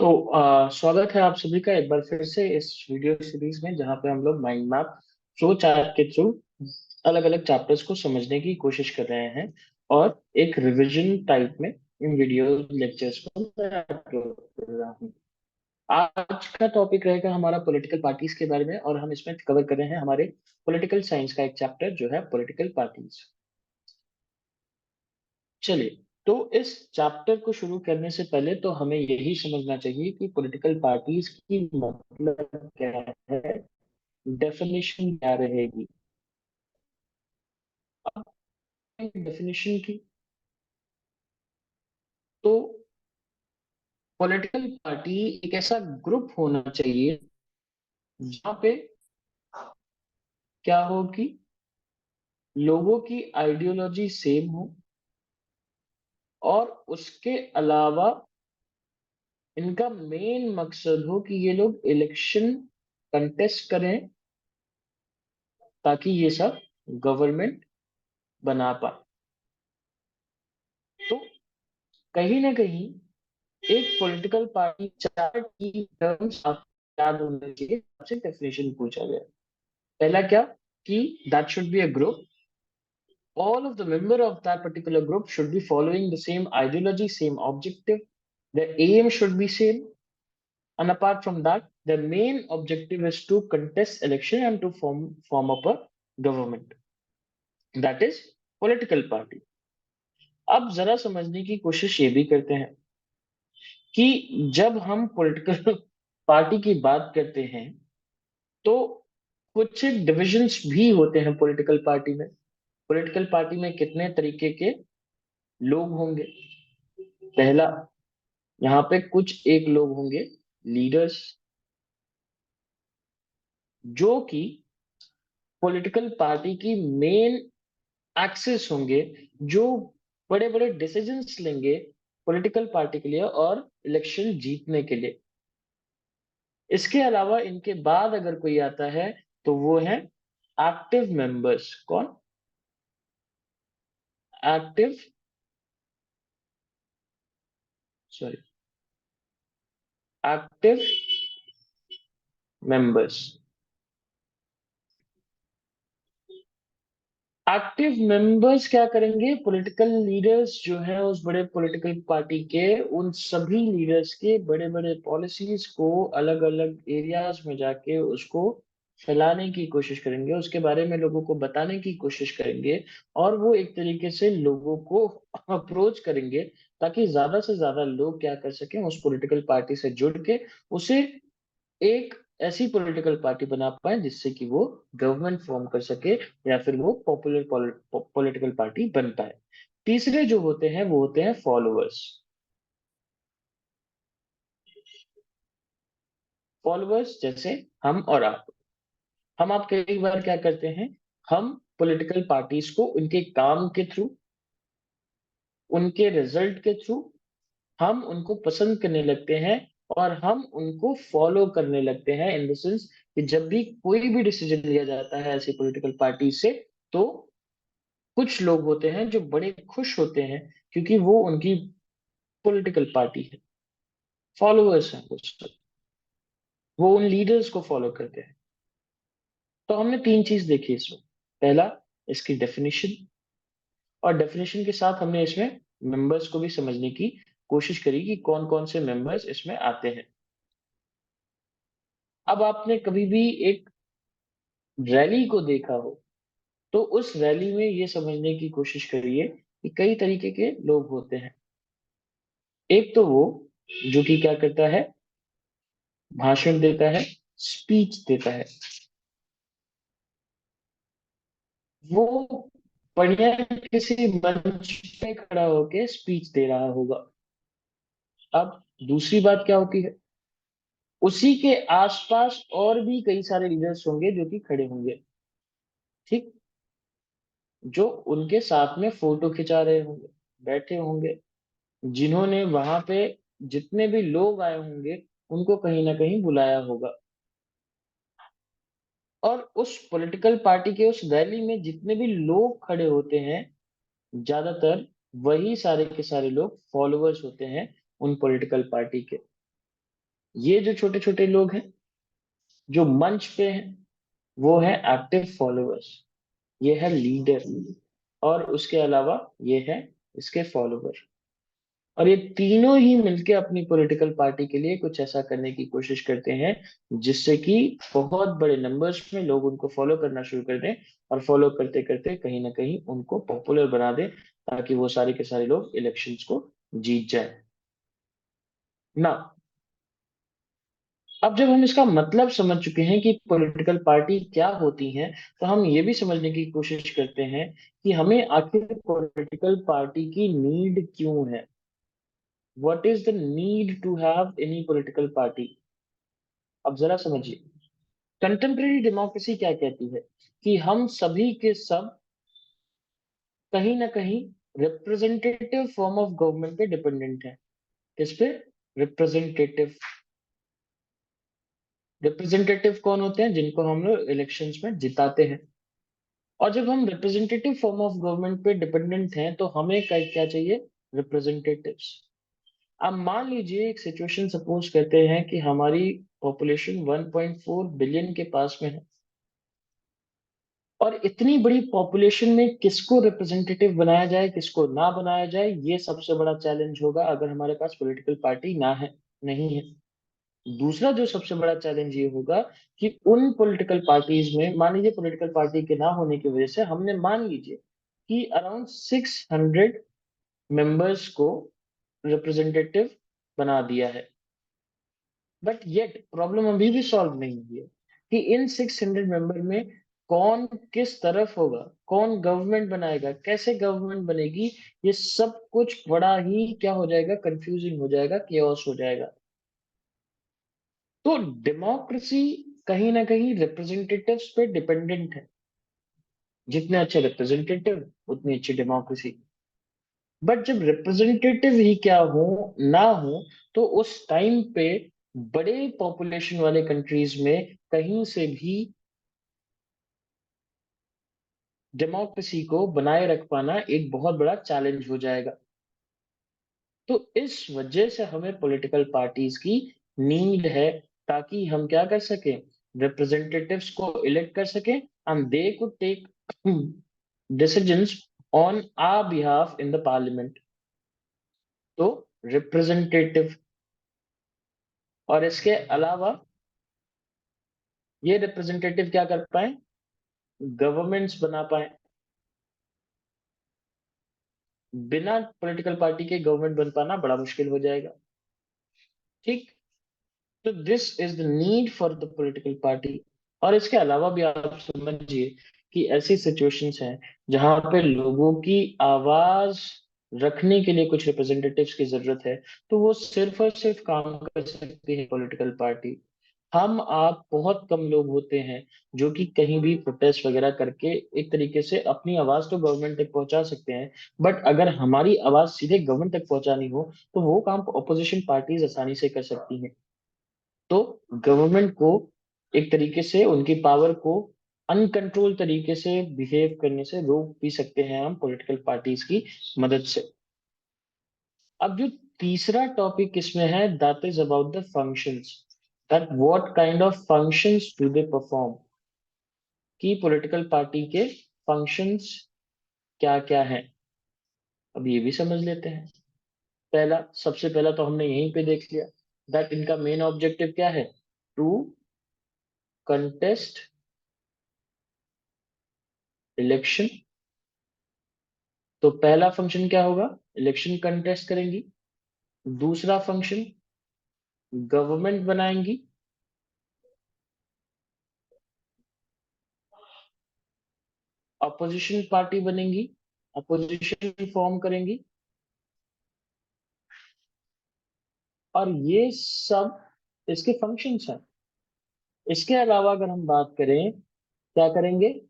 तो स्वागत है आप सभी का एक बार फिर से इस वीडियो सीरीज में, जहाँ पे हम लोग माइंड मैप फ्लो चार्ट के थ्रू अलग अलग चैप्टर्स को समझने की कोशिश कर रहे हैं। और एक रिवीजन टाइप में इन वीडियो लेक्चर्स को मैं अपलोड कर रहा हूँ। आज का टॉपिक रहेगा हमारा पॉलिटिकल पार्टीज के बारे में, और हम इसमें कवर कर रहे हैं हमारे पॉलिटिकल साइंस का एक चैप्टर जो है पॉलिटिकल पार्टीज। चलिए, तो इस चैप्टर को शुरू करने से पहले तो हमें यही समझना चाहिए कि पॉलिटिकल पार्टीज की मतलब क्या है, डेफिनेशन क्या रहेगी। डेफिनेशन की, तो पॉलिटिकल पार्टी एक ऐसा ग्रुप होना चाहिए जहाँ पे क्या हो कि लोगों की आइडियोलॉजी सेम हो, और उसके अलावा इनका मेन मकसद हो कि ये लोग इलेक्शन कंटेस्ट करें ताकि ये सब गवर्नमेंट बना पाए। तो कहीं ना कहीं एक पॉलिटिकल पार्टी चार की टर्म्स आपको याद होने चाहिए। आपसे डेफिनेशन पूछा गया, पहला क्या कि that should be a group, all of the member of that particular group should be following the same ideology, same objective, the aim should be same, and apart from that the main objective is to contest election and to form up a government, that is political party। अब जरा समझने की कोशिश ये भी करते हैं कि जब हम पॉलिटिकल पार्टी की बात करते हैं तो कुछ डिविजन्स भी होते हैं पॉलिटिकल पार्टी में। पॉलिटिकल पार्टी में कितने तरीके के लोग होंगे? पहला, यहाँ पे कुछ एक लोग होंगे लीडर्स, जो कि पॉलिटिकल पार्टी की मेन एक्सेस होंगे, जो बड़े बड़े डिसीजंस लेंगे पॉलिटिकल पार्टी के लिए और इलेक्शन जीतने के लिए। इसके अलावा इनके बाद अगर कोई आता है तो वो है एक्टिव मेंबर्स। कौन? Active, sorry, active members. Active members क्या करेंगे? पॉलिटिकल लीडर्स जो है उस बड़े पॉलिटिकल पार्टी के, उन सभी लीडर्स के बड़े बड़े पॉलिसीज को अलग अलग एरियाज में जाके उसको फैलाने की कोशिश करेंगे, उसके बारे में लोगों को बताने की कोशिश करेंगे। और वो एक तरीके से लोगों को अप्रोच करेंगे ताकि ज्यादा से ज्यादा लोग क्या कर सकें, उस पॉलिटिकल पार्टी से जुड़ के उसे एक ऐसी पॉलिटिकल पार्टी बना पाए जिससे कि वो गवर्नमेंट फॉर्म कर सके, या फिर वो पॉपुलर पॉलिटिकल पार्टी बन पाए। तीसरे जो होते हैं वो होते हैं फॉलोअर्स। फॉलोअर्स जैसे हम और आप कई बार क्या करते हैं, हम पॉलिटिकल पार्टीज को उनके काम के थ्रू, उनके रिजल्ट के थ्रू हम उनको पसंद करने लगते हैं, और हम उनको फॉलो करने लगते हैं। इन द सेंस कि जब भी कोई भी डिसीजन लिया जाता है ऐसी पॉलिटिकल पार्टी से, तो कुछ लोग होते हैं जो बड़े खुश होते हैं क्योंकि वो उनकी पॉलिटिकल पार्टी है, फॉलोअर्स हैं कुछ लोग, वो उन लीडर्स को फॉलो करते हैं। तो हमने तीन चीज देखी इसमें। पहला, इसकी डेफिनेशन, और डेफिनेशन के साथ हमने इसमें मेंबर्स को भी समझने की कोशिश करी कि कौन कौन से मेंबर्स इसमें आते हैं। अब आपने कभी भी एक रैली को देखा हो तो उस रैली में ये समझने की कोशिश करिए कि कई तरीके के लोग होते हैं। एक तो वो जो कि क्या करता है, भाषण देता है, स्पीच देता है, वो बढ़िया किसी मंच पे खड़ा होके स्पीच दे रहा होगा। अब दूसरी बात क्या होती है, उसी के आसपास और भी कई सारे लीडर्स होंगे जो कि खड़े होंगे, ठीक, जो उनके साथ में फोटो खिंचा रहे होंगे, बैठे होंगे, जिन्होंने वहां पे जितने भी लोग आए होंगे उनको कहीं ना कहीं बुलाया होगा। और उस पॉलिटिकल पार्टी के उस रैली में जितने भी लोग खड़े होते हैं, ज्यादातर वही सारे के सारे लोग फॉलोअर्स होते हैं उन पॉलिटिकल पार्टी के। ये जो छोटे छोटे लोग हैं जो मंच पे हैं, वो है एक्टिव फॉलोअर्स, ये है लीडर, और उसके अलावा ये है इसके फॉलोअर। और ये तीनों ही मिलके अपनी पॉलिटिकल पार्टी के लिए कुछ ऐसा करने की कोशिश करते हैं जिससे कि बहुत बड़े नंबर्स में लोग उनको फॉलो करना शुरू कर दें, और फॉलो करते करते कहीं ना कहीं उनको पॉपुलर बना दें, ताकि वो सारे के सारे लोग इलेक्शंस को जीत जाए ना। अब जब हम इसका मतलब समझ चुके हैं कि पॉलिटिकल पार्टी क्या होती हैं, तो हम ये भी समझने की कोशिश करते हैं कि हमें आखिर पॉलिटिकल पार्टी की नीड क्यों है। What is the need to have any political party. अब जरा समझिए, कंटेम्प्रेरी डेमोक्रेसी क्या कहती है कि हम सभी के सब कहीं ना कहीं रिप्रेजेंटेटिव फॉर्म ऑफ गवर्नमेंट पे डिपेंडेंट है। किस पे? रिप्रेजेंटेटिव। रिप्रेजेंटेटिव कौन होते हैं? जिनको हम लोग इलेक्शंस में जिताते हैं। और जब हम रिप्रेजेंटेटिव फॉर्म ऑफ गवर्नमेंट पे डिपेंडेंट हैं, तो हमें क्या क्या चाहिए? रिप्रेजेंटेटिव्स। अब मान लीजिए एक सिचुएशन सपोज करते हैं कि हमारी पॉपुलेशन 1.4 बिलियन के पास में है, और इतनी बड़ी पॉपुलेशन में किसको रिप्रेजेंटेटिव बनाया जाए, किसको ना बनाया जाए, ये सबसे बड़ा चैलेंज होगा अगर हमारे पास पॉलिटिकल पार्टी ना है, नहीं है। दूसरा जो सबसे बड़ा चैलेंज ये होगा कि उन पॉलिटिकल पार्टीज में, मान लीजिए पॉलिटिकल पार्टी के ना होने की वजह से हमने मान लीजिए कि अराउंड 600 मेंबर्स को रिप्रेजेंटेटिव बना दिया है, बट येट प्रॉब्लम अभी भी सॉल्व नहीं हुई है कि इन 600 मेंबर में कौन किस तरफ होगा, कौन गवर्नमेंट बनाएगा, कैसे गवर्नमेंट बनेगी। ये सब कुछ बड़ा ही क्या हो जाएगा? कंफ्यूजिंग हो जाएगा, केओस हो जाएगा। तो डेमोक्रेसी कहीं ना कहीं रिप्रेजेंटेटिव्स पे डिपेंडेंट है। जितने अच्छे रिप्रेजेंटेटिव उतनी अच्छी डेमोक्रेसी। बट जब रिप्रेजेंटेटिव ही क्या हो, ना हो, तो उस टाइम पे बड़े पॉपुलेशन वाले कंट्रीज में कहीं से भी डेमोक्रेसी को बनाए रख पाना एक बहुत बड़ा चैलेंज हो जाएगा। तो इस वजह से हमें पॉलिटिकल पार्टीज की नीड है, ताकि हम क्या कर सकें? रिप्रेजेंटेटिव्स को इलेक्ट कर सकें, and they could take decisions on our behalf in the parliament. तो रिप्रेजेंटेटिव, और इसके अलावा ये रिप्रेजेंटेटिव क्या कर पाए? गवर्नमेंट्स बना पाए। बिना पॉलिटिकल पार्टी के गवर्नमेंट बन पाना बड़ा मुश्किल हो जाएगा। ठीक। तो this is the need for the political party. और इसके अलावा भी आप समझिए कि ऐसी सिचुएशंस हैं जहां पे लोगों की आवाज रखने के लिए कुछ रिप्रेजेंटेटिव्स की जरूरत है, तो वो सिर्फ और सिर्फ काम कर सकती है पॉलिटिकल पार्टी। हम आप बहुत कम लोग होते हैं जो कि कहीं भी प्रोटेस्ट वगैरह करके एक तरीके से अपनी आवाज तो गवर्नमेंट तक पहुंचा सकते हैं। बट अगर हमारी आवाज सीधे गवर्नमेंट तक पहुंचानी हो, तो वो काम ऑपोजिशन पार्टीज आसानी से कर सकती हैं। तो गवर्नमेंट को एक तरीके से उनकी पावर को अनकंट्रोल तरीके से बिहेव करने से रोक भी सकते हैं हम पॉलिटिकल पार्टीज की मदद से। अब जो तीसरा टॉपिक इसमें है, that is about the functions, that what kind of functions do they perform, कि पॉलिटिकल पार्टी के फंक्शंस क्या क्या हैं। अब ये भी समझ लेते हैं। पहला, सबसे पहला तो हमने यहीं पे देख लिया, दैट इनका मेन ऑब्जेक्टिव क्या है? To contest election. तो पहला फंक्शन क्या होगा? इलेक्शन कंटेस्ट करेंगी। दूसरा फंक्शन, गवर्नमेंट बनाएंगी। अपोजिशन पार्टी बनेंगी, अपोजिशन फॉर्म करेंगी। और ये सब इसके फंक्शंस हैं। इसके अलावा अगर हम बात करें, क्या करेंगे?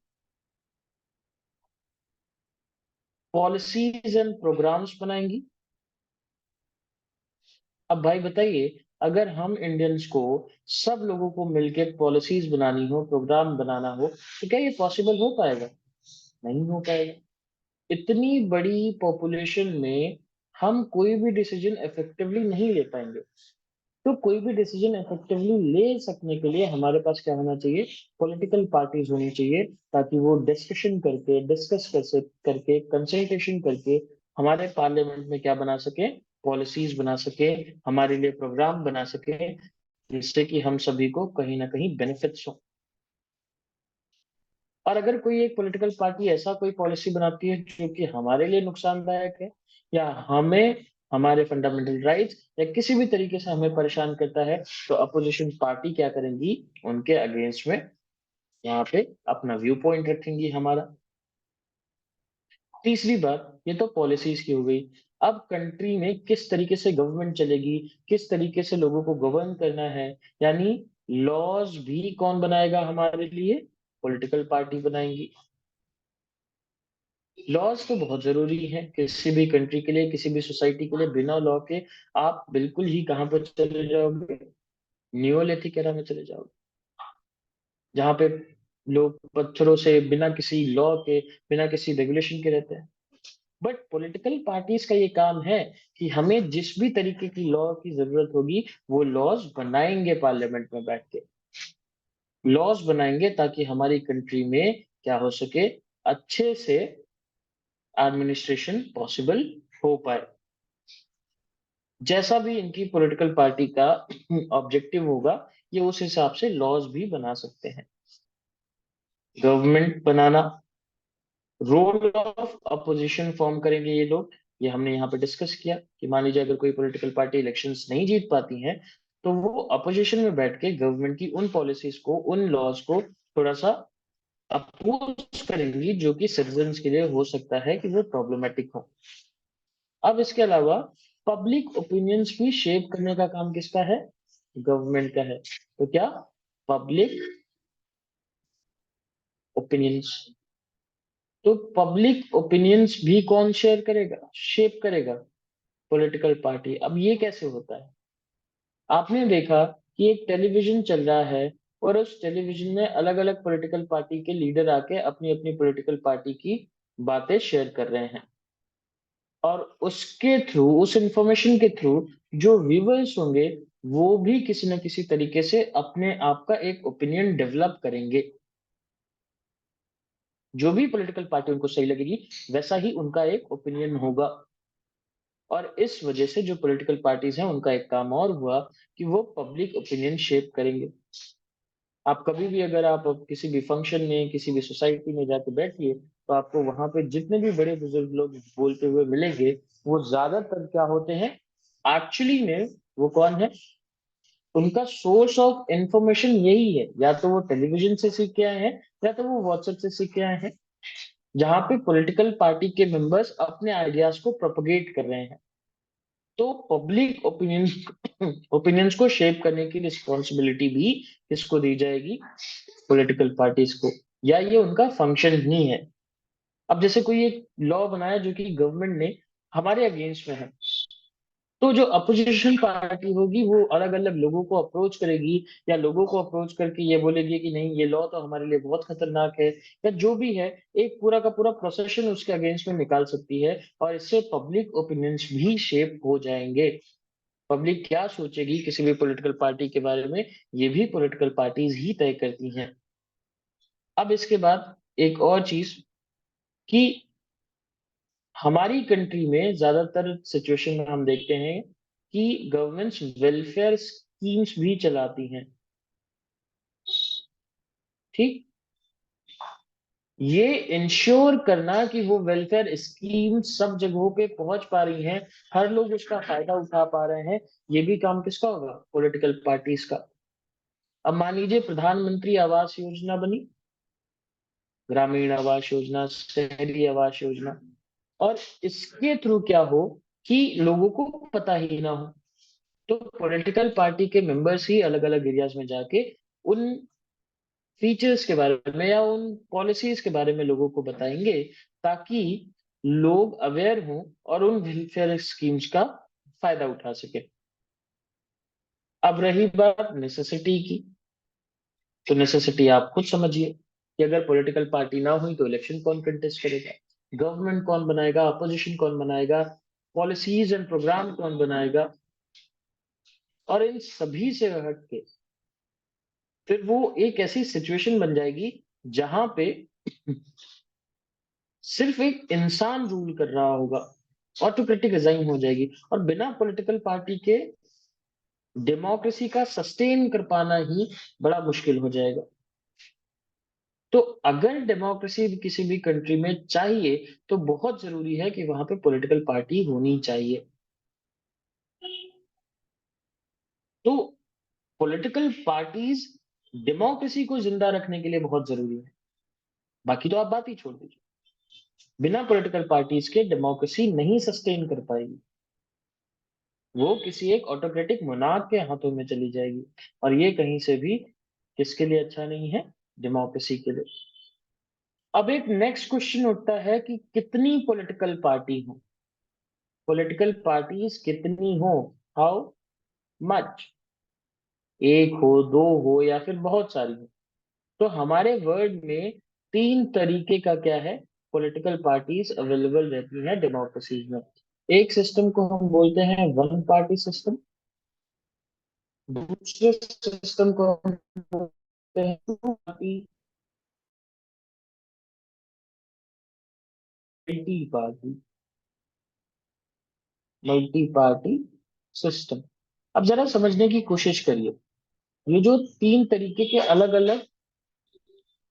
पॉलिसीज एंड प्रोग्राम्स बनाएंगी। अब भाई बताइए, अगर हम इंडियंस को, सब लोगों को मिलकर पॉलिसीज बनानी हो, प्रोग्राम बनाना हो, तो क्या ये पॉसिबल हो पाएगा? नहीं हो पाएगा। इतनी बड़ी पॉपुलेशन में हम कोई भी डिसीजन इफेक्टिवली नहीं ले पाएंगे। तो कोई भी डिसीजन इफेक्टिवली ले सकने के लिए हमारे पास क्या होना चाहिए, पॉलिटिकल पार्टीज होनी चाहिए, ताकि वो डिस्कशन करके, करके, कंसल्टेशन करके हमारे पार्लियामेंट में क्या बना सके, पॉलिसीज बना सके, हमारे लिए प्रोग्राम बना सके, जिससे कि हम सभी को कहीं ना कहीं बेनिफिट्स हो। और अगर कोई एक पॉलिटिकल पार्टी ऐसा कोई पॉलिसी बनाती है जो कि हमारे लिए नुकसानदायक है, या हमें हमारे फंडामेंटल राइट्स या किसी भी तरीके से हमें परेशान करता है, तो अपोजिशन पार्टी क्या करेंगी, उनके अगेंस्ट में यहाँ पे अपना व्यू पॉइंट रखेंगी हमारा। तीसरी बात, ये तो पॉलिसीज की हो गई। अब कंट्री में किस तरीके से गवर्नमेंट चलेगी, किस तरीके से लोगों को गवर्न करना है, यानी लॉज भी कौन बनाएगा हमारे लिए, पॉलिटिकल पार्टी बनाएंगी। लॉज तो बहुत जरूरी है किसी भी कंट्री के लिए, किसी भी सोसाइटी के लिए। बिना लॉ के आप बिल्कुल ही कहाँ पर चले जाओगे, नियोलिथिक एरा में चले जाओगे, जहाँ पे लोग पत्थरों से बिना किसी लॉ के, बिना किसी रेगुलेशन के रहते हैं। बट पॉलिटिकल पार्टीज का ये काम है कि हमें जिस भी तरीके की लॉ की जरूरत होगी, वो लॉज बनाएंगे पार्लियामेंट में बैठ के, लॉज बनाएंगे ताकि हमारी कंट्री में क्या हो सके, अच्छे से एडमिनिस्ट्रेशन पॉसिबल हो पाए। जैसा भी इनकी पॉलिटिकल पार्टी का ऑब्जेक्टिव होगा, ये उस हिसाब से लॉज भी बना सकते हैं। गवर्नमेंट बनाना, रोल ऑफ अपोजिशन फॉर्म करेंगे ये लोग। ये हमने यहाँ पे डिस्कस किया कि मान लीजिए अगर कोई पॉलिटिकल पार्टी इलेक्शंस नहीं जीत पाती हैं, तो वो अपोजिशन में बैठ के गवर्नमेंट की उन पॉलिसीज को, उन लॉज को थोड़ा सा अपोज करेंगी, जो कि सिटीजन्स के लिए हो सकता है कि वो प्रॉब्लमेटिक हो। अब इसके अलावा पब्लिक ओपिनियंस भी शेप करने का काम किसका है, गवर्नमेंट का है। तो क्या, पब्लिक ओपिनियंस, तो पब्लिक ओपिनियंस भी कौन शेयर करेगा, शेप करेगा, पॉलिटिकल पार्टी। अब ये कैसे होता है, आपने देखा कि एक टेलीविजन चल रहा है, और उस टेलीविजन में अलग अलग पॉलिटिकल पार्टी के लीडर आके अपनी अपनी पॉलिटिकल पार्टी की बातें शेयर कर रहे हैं, और उसके थ्रू, उस इंफॉर्मेशन के थ्रू जो व्यूअर्स होंगे, वो भी किसी न किसी तरीके से अपने आप का एक ओपिनियन डेवलप करेंगे। जो भी पॉलिटिकल पार्टी उनको सही लगेगी, वैसा ही उनका एक ओपिनियन होगा। और इस वजह से जो पॉलिटिकल पार्टीज हैं, उनका एक काम और हुआ कि वो पब्लिक ओपिनियन शेप करेंगे। आप कभी भी अगर आप किसी भी फंक्शन में, किसी भी सोसाइटी में जाके बैठिए, तो आपको वहां पे जितने भी बड़े बुजुर्ग लोग बोलते हुए मिलेंगे, वो ज्यादातर क्या होते हैं, एक्चुअली में वो कौन है, उनका सोर्स ऑफ इंफॉर्मेशन यही है, या तो वो टेलीविजन से सीख के आए हैं, या तो वो व्हाट्सएप से सीख के आए हैं, जहां पे पॉलिटिकल पार्टी के मेंबर्स अपने आइडियाज को प्रोपगेट कर रहे हैं। तो पब्लिक ओपिनियन ओपिनियंस को शेप करने की रिस्पॉन्सिबिलिटी भी किसको दी जाएगी, पॉलिटिकल पार्टीज को, या ये उनका फंक्शन ही है। अब जैसे कोई एक लॉ बनाया जो कि गवर्नमेंट ने हमारे अगेंस्ट में है, तो जो अपोजिशन पार्टी होगी वो अलग अलग लोगों को अप्रोच करेगी, या लोगों को अप्रोच करके ये बोलेगी कि नहीं, ये लॉ तो हमारे लिए बहुत खतरनाक है, या जो भी है, एक पूरा का पूरा प्रोसेशन उसके अगेंस्ट में निकाल सकती है। और इससे पब्लिक ओपिनियंस भी शेप हो जाएंगे। पब्लिक क्या सोचेगी किसी भी पॉलिटिकल पार्टी के बारे में, ये भी पॉलिटिकल पार्टीज ही तय करती हैं। अब इसके बाद एक और चीज, कि हमारी कंट्री में ज्यादातर सिचुएशन में हम देखते हैं कि गवर्नमेंट्स वेलफेयर स्कीम्स भी चलाती हैं। ठीक, ये इंश्योर करना कि वो वेलफेयर स्कीम सब जगहों पे पहुंच पा रही हैं, हर लोग उसका फायदा उठा पा रहे हैं, ये भी काम किसका होगा, पॉलिटिकल पार्टीज का। अब मान लीजिए प्रधानमंत्री आवास योजना बनी, ग्रामीण आवास योजना, शहरी आवास योजना, और इसके थ्रू क्या हो कि लोगों को पता ही ना हो, तो पॉलिटिकल पार्टी के मेंबर्स ही अलग अलग एरियाज में जाके उन फीचर्स के बारे में या उन पॉलिसीज के बारे में लोगों को बताएंगे, ताकि लोग अवेयर हों और उन वेलफेयर स्कीम्स का फायदा उठा सके। अब रही बात नेसेसिटी की, तो नेसेसिटी आप खुद समझिए कि अगर पॉलिटिकल पार्टी ना हुई तो इलेक्शन कौन कंटेस्ट करेगा, गवर्नमेंट कौन बनाएगा, अपोजिशन कौन बनाएगा, पॉलिसीज एंड प्रोग्राम कौन बनाएगा। और इन सभी से हट के फिर वो एक ऐसी सिचुएशन बन जाएगी जहां पे सिर्फ एक इंसान रूल कर रहा होगा, ऑटोक्रेटिक हो जाएगी, और बिना पॉलिटिकल पार्टी के डेमोक्रेसी का सस्टेन कर पाना ही बड़ा मुश्किल हो जाएगा। तो अगर डेमोक्रेसी किसी भी कंट्री में चाहिए तो बहुत जरूरी है कि वहां पे पॉलिटिकल पार्टी होनी चाहिए। तो पॉलिटिकल पार्टीज डेमोक्रेसी को जिंदा रखने के लिए बहुत जरूरी है। बाकी तो आप बात ही छोड़ दीजिए, बिना पॉलिटिकल पार्टीज के डेमोक्रेसी नहीं सस्टेन कर पाएगी, वो किसी एक ऑटोक्रेटिक मोनार्क के हाथों में चली जाएगी। और ये कहीं से भी किसके लिए अच्छा नहीं है? डेमोक्रेसी के लिए। अब एक नेक्स्ट क्वेश्चन उठता है कि कितनी पॉलिटिकल पार्टी हो, पॉलिटिकल पार्टीज कितनी हो, हाउ मच, एक हो, दो हो, या फिर बहुत सारी हो। तो हमारे वर्ल्ड में तीन तरीके का क्या है, पॉलिटिकल पार्टीज अवेलेबल रहती हैं डेमोक्रेसीज में। एक सिस्टम को हम बोलते हैं वन पार्टी सिस्टम, दूसरे सिस्टम को हम बोलते हैं two party, multi party, multi party system. अब जरा समझने की कोशिश करिए, ये जो तीन तरीके के अलग अलग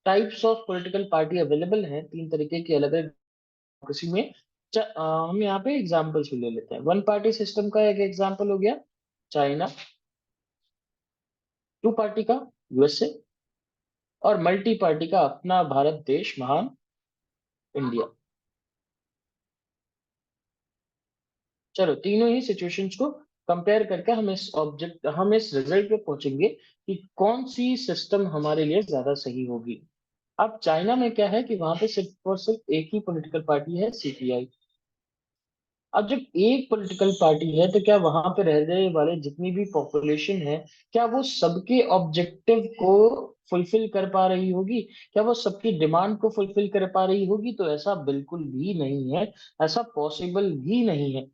types of political party available हैं, तीन तरीके की अलग अलग डेमोक्रेसी में, हम यहाँ पे एग्जाम्पल्स ले लेते हैं। वन पार्टी सिस्टम का एक एग्जाम्पल हो गया चाइना, टू पार्टी का यूएसए, और मल्टी पार्टी का अपना भारत देश महान इंडिया। चलो तीनों ही सिचुएशंस को कंपेयर करके हम इस रिजल्ट पे पहुंचेंगे कि कौन सी सिस्टम हमारे लिए ज्यादा सही होगी। अब चाइना में क्या है कि वहां पे सिर्फ और सिर्फ एक ही पॉलिटिकल पार्टी है, सीपीआई। अब जब एक पॉलिटिकल पार्टी है तो क्या वहां पे रहने वाले जितनी भी पॉपुलेशन है, क्या वो सबके ऑब्जेक्टिव को फुलफिल कर पा रही होगी? क्या वो सबकी डिमांड को फुलफिल कर पा रही होगी? तो ऐसा बिल्कुल भी नहीं है, ऐसा पॉसिबल भी नहीं है।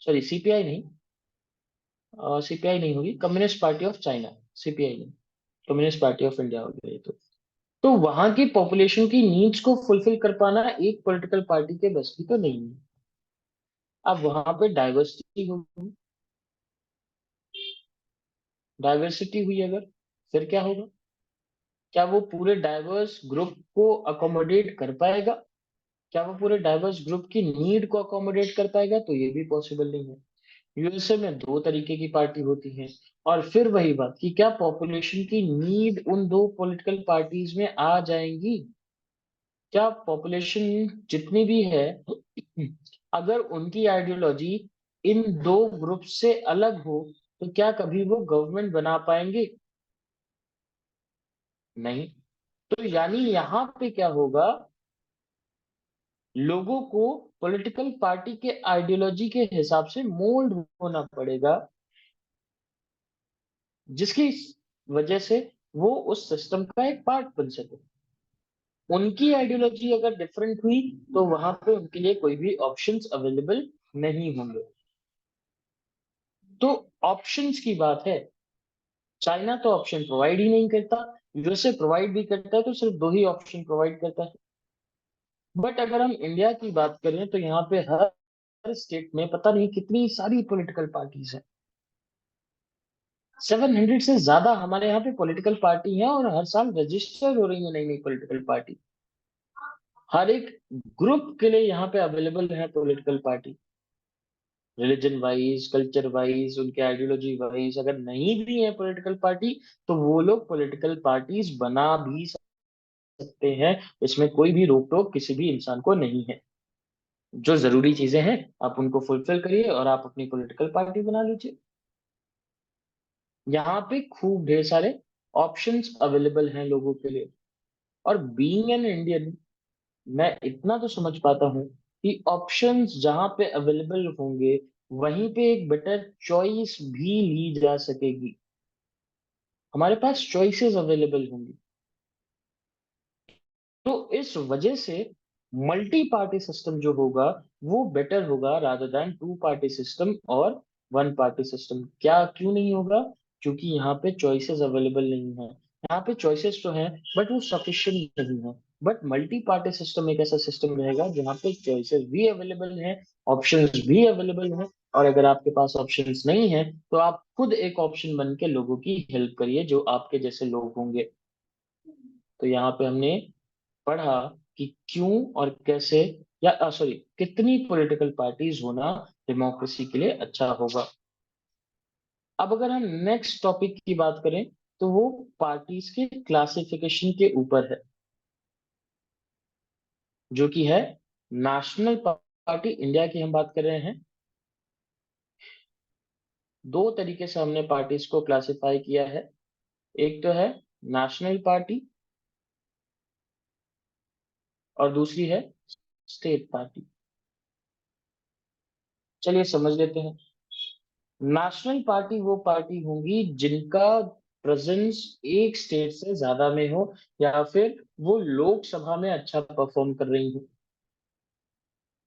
सॉरी, सीपीआई नहीं, सीपीआई नहीं होगी, communist party of China, CPI नहीं, कम्युनिस्ट पार्टी ऑफ इंडिया हो गया ये तो वहां की पॉपुलेशन की नीड्स को फुलफिल कर पाना एक पॉलिटिकल पार्टी के बस की तो नहीं है। अब वहां पे डाइवर्सिटी होगी, डाइवर्सिटी हुई अगर, फिर क्या होगा? क्या वो पूरे डाइवर्स ग्रुप को अकोमोडेट कर पाएगा? क्या वो पूरे डाइवर्स ग्रुप की नीड को अकोमोडेट कर पाएगा? तो ये भी पॉसिबल नहीं है। यूएसए में दो तरीके की पार्टी होती है, और फिर वही बात कि क्या पॉपुलेशन की नीड उन दो पॉलिटिकल पार्टीज में आ जाएंगी? क्या पॉपुलेशन जितनी भी है, अगर उनकी आइडियोलॉजी इन दो ग्रुप से अलग हो, तो क्या कभी वो गवर्नमेंट बना पाएंगे? नहीं। तो यानी यहाँ पे क्या होगा, लोगों को पॉलिटिकल पार्टी के आइडियोलॉजी के हिसाब से मोल्ड होना पड़ेगा, जिसकी वजह से वो उस सिस्टम का एक पार्ट बन सके। उनकी आइडियोलॉजी अगर डिफरेंट हुई तो वहां पे उनके लिए कोई भी ऑप्शंस अवेलेबल नहीं होंगे। तो ऑप्शंस की बात है, चाइना तो ऑप्शन प्रोवाइड ही नहीं करता, यूएसए प्रोवाइड भी करता है तो सिर्फ दो ही ऑप्शन प्रोवाइड करता है। बट अगर हम इंडिया की बात करें तो यहाँ पे हर स्टेट में पता नहीं कितनी सारी पॉलिटिकल पार्टीज है, 700 से ज्यादा हमारे यहाँ पे पॉलिटिकल पार्टी है, और हर साल रजिस्टर हो रही है नई नई पॉलिटिकल पार्टी। हर एक ग्रुप के लिए यहाँ पे अवेलेबल है political party, religion wise, culture wise, उनके आइडियोलॉजी वाइज। अगर नहीं भी है पॉलिटिकल पार्टी तो वो लोग पॉलिटिकल पार्टीज बना भी सकते हैं, इसमें कोई भी रोक टोक किसी भी इंसान को नहीं है। जो जरूरी चीजें हैं आप उनको फुलफिल करिए और आप अपनी पॉलिटिकल पार्टी बना लीजिए। यहाँ पे खूब ढेर सारे ऑप्शंस अवेलेबल हैं लोगों के लिए। और बीइंग एन इंडियन, मैं इतना तो समझ पाता हूँ कि ऑप्शंस जहाँ पे अवेलेबल होंगे वहीं पे एक बेटर चॉइस भी ली जा सकेगी, हमारे पास चॉइसेस अवेलेबल होंगी। तो इस वजह से मल्टी पार्टी सिस्टम जो होगा वो बेटर होगा rather than two party system और वन पार्टी सिस्टम। क्या क्यों नहीं होगा? क्योंकि यहाँ पे चॉइसेस अवेलेबल नहीं है। यहाँ पे चॉइसेस तो हैं बट वो सफिशिएंट नहीं है। बट मल्टी पार्टी सिस्टम एक ऐसा सिस्टम रहेगा जहाँ पे चॉइसेस भी अवेलेबल हैं, ऑप्शंस भी अवेलेबल हैं। और अगर आपके पास ऑप्शंस नहीं है तो आप खुद एक ऑप्शन बन के लोगों की हेल्प करिए जो आपके जैसे लोग होंगे। तो यहाँ पे हमने पढ़ा कि क्यों और कैसे, या सॉरी कितनी पॉलिटिकल पार्टीज होना डेमोक्रेसी के लिए अच्छा होगा। अब अगर हम नेक्स्ट टॉपिक की बात करें तो वो पार्टीज के क्लासिफिकेशन के ऊपर है, जो कि है नेशनल पार्टी। इंडिया की हम बात कर रहे हैं। दो तरीके से हमने पार्टीज को क्लासिफाई किया है। एक तो है नेशनल पार्टी और दूसरी है स्टेट पार्टी। चलिए समझ लेते हैं। नेशनल पार्टी वो पार्टी होंगी जिनका प्रेजेंस एक स्टेट से ज्यादा में हो, या फिर वो लोकसभा में अच्छा परफॉर्म कर रही हो।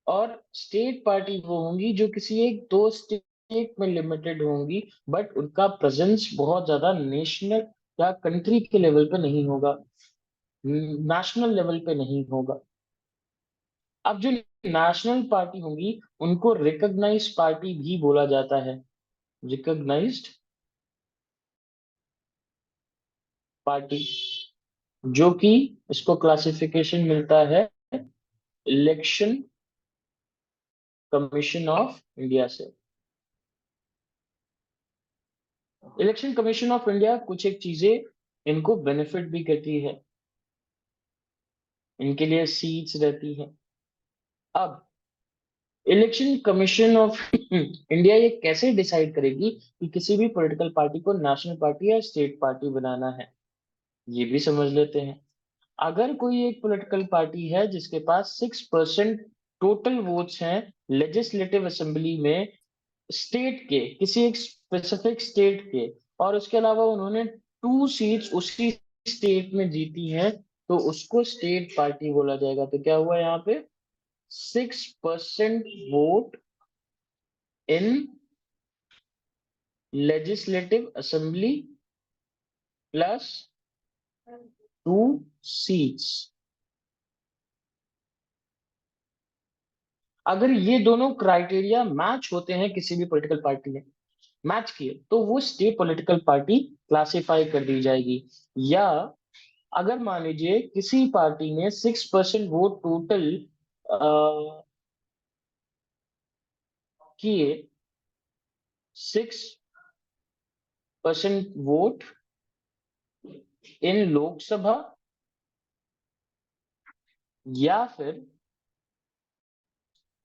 और स्टेट पार्टी वो होंगी जो किसी एक दो स्टेट में लिमिटेड होंगी, बट उनका प्रेजेंस बहुत ज्यादा नेशनल या कंट्री के लेवल पे नहीं होगा, नेशनल लेवल पे नहीं होगा। अब जो नेशनल पार्टी होंगी उनको रिकॉग्नाइज्ड पार्टी भी बोला जाता है। रिकॉग्नाइज्ड पार्टी, जो कि इसको क्लासिफिकेशन मिलता है इलेक्शन कमीशन ऑफ इंडिया से। इलेक्शन कमीशन ऑफ इंडिया कुछ एक चीजें इनको बेनिफिट भी करती है, इनके लिए सीट्स रहती है। अब इलेक्शन कमीशन ऑफ इंडिया ये कैसे डिसाइड करेगी कि किसी भी पॉलिटिकल पार्टी को नेशनल पार्टी या स्टेट पार्टी बनाना है, ये भी समझ लेते हैं। अगर कोई एक पॉलिटिकल पार्टी है जिसके पास 6% टोटल वोट्स हैं लेजिस्लेटिव असेंबली में, स्टेट के किसी एक स्पेसिफिक स्टेट के, और उसके अलावा उन्होंने 2 सीट्स उसी स्टेट में जीती हैं, तो उसको स्टेट पार्टी बोला जाएगा। तो क्या हुआ यहाँ पे? 6% vote in legislative assembly plus 2 seats. अगर ये दोनों क्राइटेरिया मैच होते हैं किसी भी पॉलिटिकल पार्टी ने मैच किए, तो वो स्टेट पॉलिटिकल पार्टी क्लासिफाई कर दी जाएगी। या अगर मान लीजिए किसी पार्टी ने 6% वोट टोटल किए, 6% वोट इन लोकसभा या फिर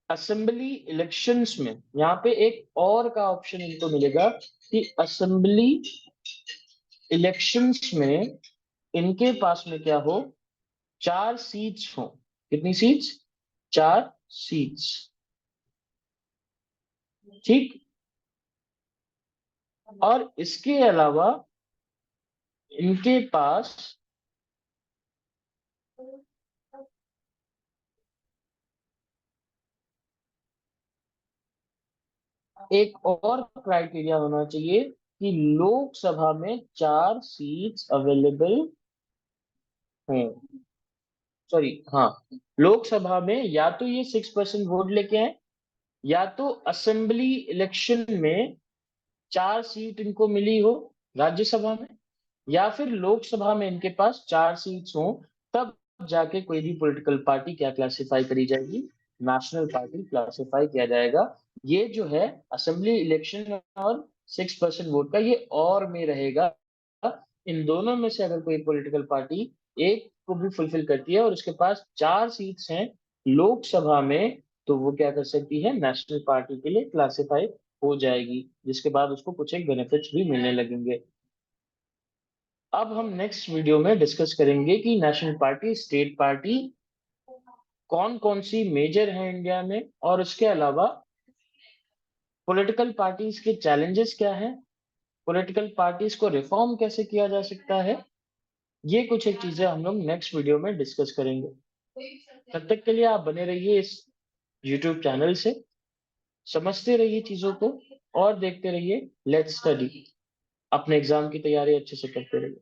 असेंबली इलेक्शंस में, यहाँ पे एक और का ऑप्शन इनको मिलेगा कि असेंबली इलेक्शंस में इनके पास में क्या हो, 4 सीट्स हो। कितनी सीट्स? 4 सीट्स। ठीक। और इसके अलावा इनके पास एक और क्राइटेरिया होना चाहिए कि लोकसभा में 4 सीट्स अवेलेबल हों। सॉरी, हाँ, लोकसभा में या तो ये 6% वोट लेके आए, या तो असेंबली इलेक्शन में 4 सीट इनको मिली हो राज्यसभा में, या फिर लोकसभा में इनके पास 4 सीट्स हो। तब जाके कोई भी पॉलिटिकल पार्टी क्या क्लासिफाई करी जाएगी? नेशनल पार्टी क्लासिफाई किया जाएगा। ये जो है असेंबली इलेक्शन और 6% वोट का, ये और में रहेगा। इन दोनों में से अगर कोई पॉलिटिकल पार्टी एक को भी फुलफिल करती है और उसके पास 4 सीट्स हैं लोकसभा में, तो वो क्या कर सकती है? नेशनल पार्टी के लिए क्लासिफाई हो जाएगी, जिसके बाद उसको कुछ एक बेनिफिट्स भी मिलने लगेंगे। अब हम नेक्स्ट वीडियो में डिस्कस करेंगे कि नेशनल पार्टी, स्टेट पार्टी कौन कौन सी मेजर है इंडिया में, और उसके अलावा पॉलिटिकल पार्टीज के चैलेंजेस क्या हैं, पॉलिटिकल पार्टीज को रिफॉर्म कैसे किया जा सकता है। ये कुछ एक चीजें हम लोग नेक्स्ट वीडियो में डिस्कस करेंगे। तब तक के लिए आप बने रहिए इस यूट्यूब चैनल से, समझते रहिए चीजों को और देखते रहिए। लेट्स स्टडी, अपने एग्जाम की तैयारी अच्छे से करते रहिए।